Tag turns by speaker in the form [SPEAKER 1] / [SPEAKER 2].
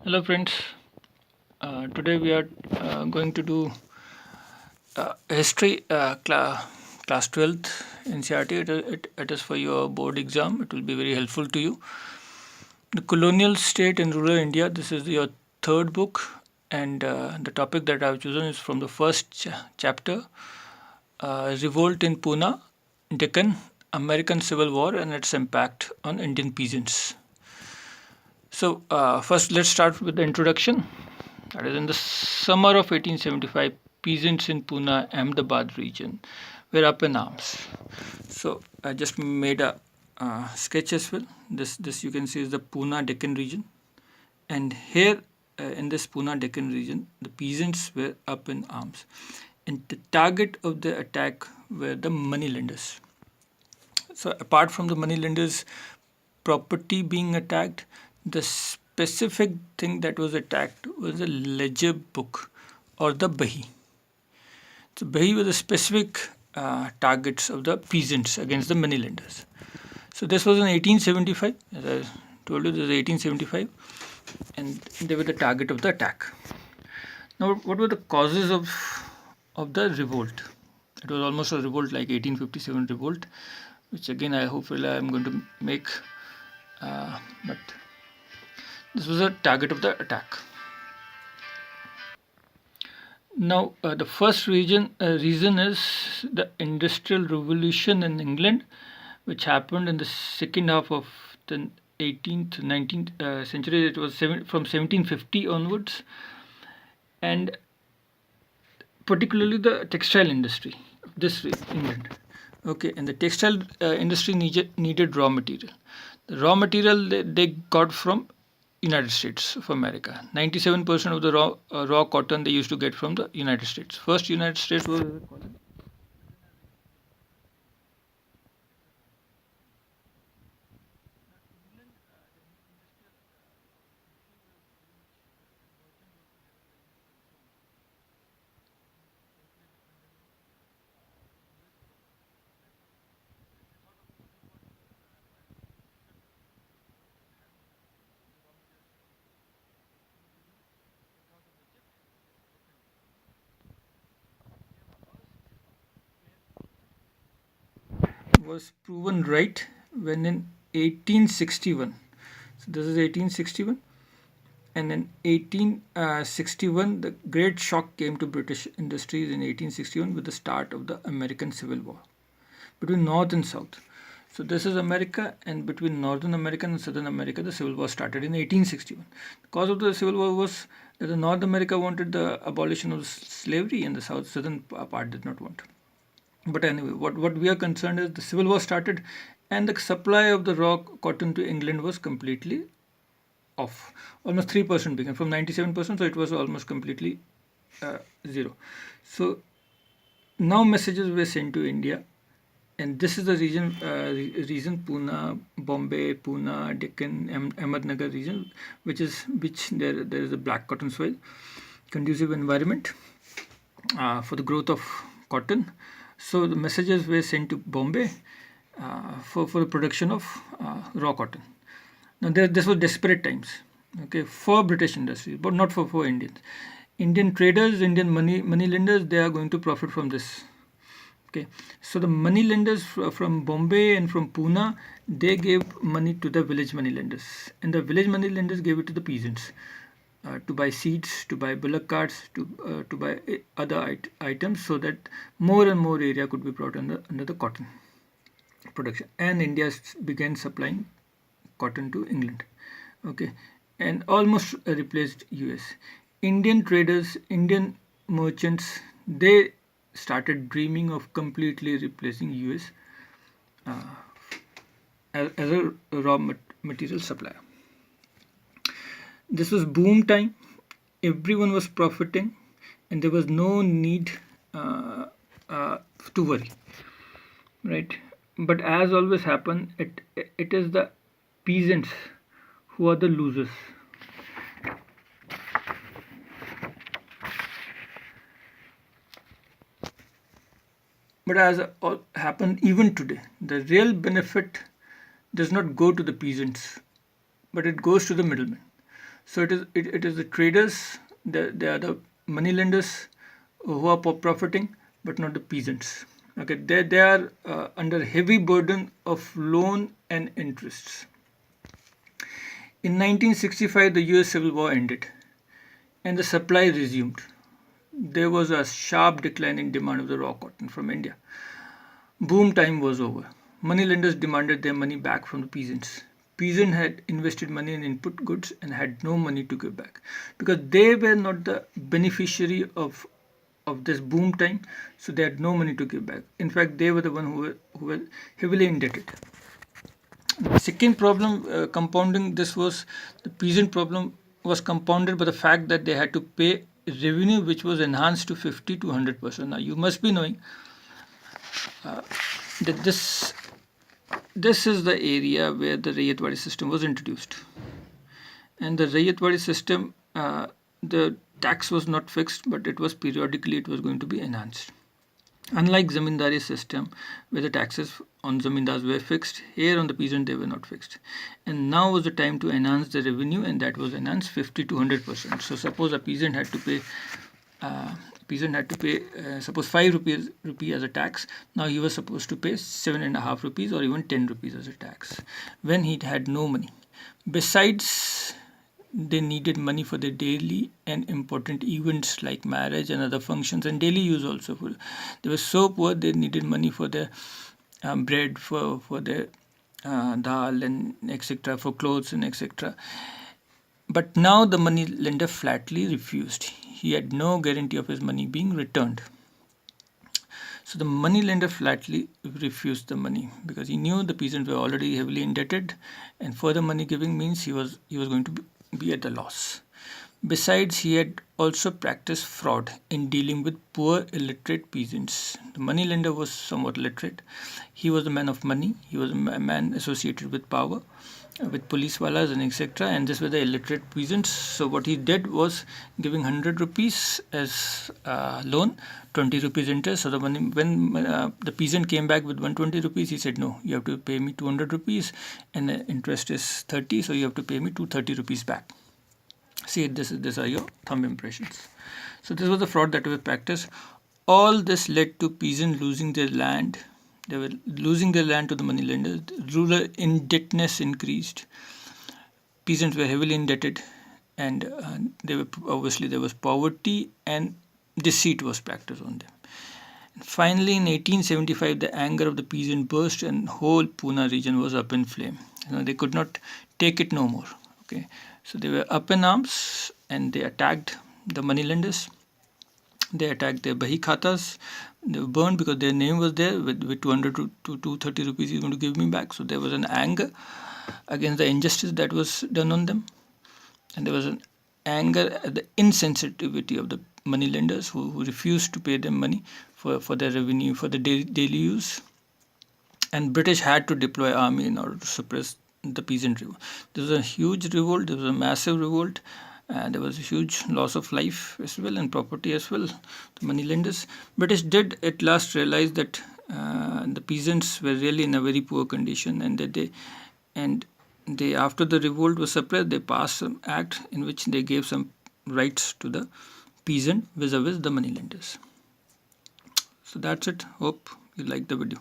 [SPEAKER 1] Hello friends, today we are going to do history class 12th Ncert. It is for your board exam. It will be very helpful to you. The colonial state in rural India. This is your third book, and the topic that I have chosen is from the first chapter, revolt in Poona, Deccan, American Civil War and its impact on Indian peasants. So first let's start with the introduction. That is, in the summer of 1875, peasants in Poona, Ahmedabad region were up in arms. So I just made a sketch as well. This you can see is the Poona Deccan region, and here in this Poona Deccan region, the peasants were up in arms, and the target of the attack were the moneylenders. So apart from the moneylenders' property being attacked, the specific thing that was attacked was the ledger book or the Bahi. So Bahi were the specific targets of the peasants against the moneylenders. So this was in 1875. As I told you, this is 1875, and they were the target of the attack. Now, what were the causes of the revolt? It was almost a revolt like 1857 revolt, which again I hopefully I am going to make, but this was a target of the attack. Now, the first reason is the Industrial Revolution in England, which happened in the second half of the 18th, 19th century. It was from 1750 onwards, and particularly the textile industry of this England. Okay, and the textile industry needed raw material. The raw material they got from United States of America. 97% of the raw cotton they used to get from the United States. First United States was proven right when in 1861. So this is 1861, and in 1861 the great shock came to British industries in 1861 with the start of the American Civil War between North and South. So this is America, and between Northern America and Southern America, the Civil War started in 1861. The cause of the Civil War was that the North America wanted the abolition of slavery, and the Southern part did not want. But anyway, what we are concerned is the Civil War started, and the supply of the raw cotton to England was completely off. Almost 3% began from 97%, so it was almost completely zero. So now messages were sent to India, and this is the region Poona, Bombay, Poona, Deccan, Ahmednagar region, which there is a black cotton soil, conducive environment for the growth of cotton. So the messages were sent to Bombay for the production of raw cotton. Now this was desperate times, okay, for British industry, but not for Indians. Indian traders, Indian money lenders, they are going to profit from this. Okay, so the money lenders from Bombay and from Poona, they gave money to the village money lenders, and the village money lenders gave it to the peasants to buy seeds, to buy bullock carts, to buy other items, so that more and more area could be brought under the cotton production, and India began supplying cotton to England. Okay, and almost replaced US. Indian traders, Indian merchants, they started dreaming of completely replacing US as a raw material supplier. This was boom time. Everyone was profiting, and there was no need to worry, right? But as always happen, it is the peasants who are the losers. But as happened even today, the real benefit does not go to the peasants, but it goes to the middlemen. So it is the traders, they are the money lenders who are profiting, but not the peasants. Okay, they are under heavy burden of loan and interests. In 1965, the US Civil War ended and the supply resumed. There was a sharp decline in demand of the raw cotton from India. Boom time was over. Moneylenders demanded their money back from the peasants. Peasants had invested money in input goods and had no money to give back because they were not the beneficiary of this boom time, so they had no money to give back. In fact, they were the one who were heavily indebted. The second problem compounding this was the peasant problem was compounded by the fact that they had to pay revenue which was enhanced to 50 to 100%. Now you must be knowing that this is the area where the Rayatwadi system was introduced. And the Rayatwadi system, the tax was not fixed, but it was periodically it was going to be enhanced. Unlike Zamindari system, where the taxes on Zamindars were fixed, here on the peasant they were not fixed. And now was the time to enhance the revenue, and that was enhanced 50 to 100%. So suppose a peasant had to pay suppose 5 rupee as a tax. Now he was supposed to pay 7.5 rupees or even 10 rupees as a tax when he had no money. Besides, they needed money for their daily and important events like marriage and other functions and daily use also. They were so poor they needed money for their bread, for their dal and etc., for clothes and etc. But now the money lender flatly refused. He had no guarantee of his money being returned. So the money lender flatly refused the money because he knew the peasants were already heavily indebted, and further money giving means he was going to be at a loss. Besides, he had also practiced fraud in dealing with poor illiterate peasants. The money lender was somewhat literate. He was a man of money. He was a man associated with power, with police walas and etc. And this were the illiterate peasants. So what he did was giving 100 rupees as loan, 20 rupees interest. So when the peasant came back with 120 rupees, he said, no, you have to pay me 200 rupees and the interest is 30, so you have to pay me 230 rupees back. See, these are your thumb impressions. So this was the fraud that was practiced. All this led to peasants losing their land. They were losing their land to the money lenders. Rural indebtedness increased. Peasants were heavily indebted, and there was poverty and deceit was practiced on them. And finally, in 1875, the anger of the peasant burst, and whole Poona region was up in flame. They could not take it no more. Okay, so they were up in arms and they attacked the money lenders. They attacked their bahi khatas. They were burned because their name was there with 200 to 230 rupees he's going to give me back. So there was an anger against the injustice that was done on them. And there was an anger at the insensitivity of the money lenders who refused to pay them money for their revenue, for the daily use. And British had to deploy army in order to suppress the peasant revolt. There was a huge revolt. There was a massive revolt. There was a huge loss of life as well and property as well. The money lenders. British did at last realize that the peasants were really in a very poor condition, and that they after the revolt was suppressed, they passed some act in which they gave some rights to the peasant vis-a-vis the money lenders. So that's it. Hope you like the video.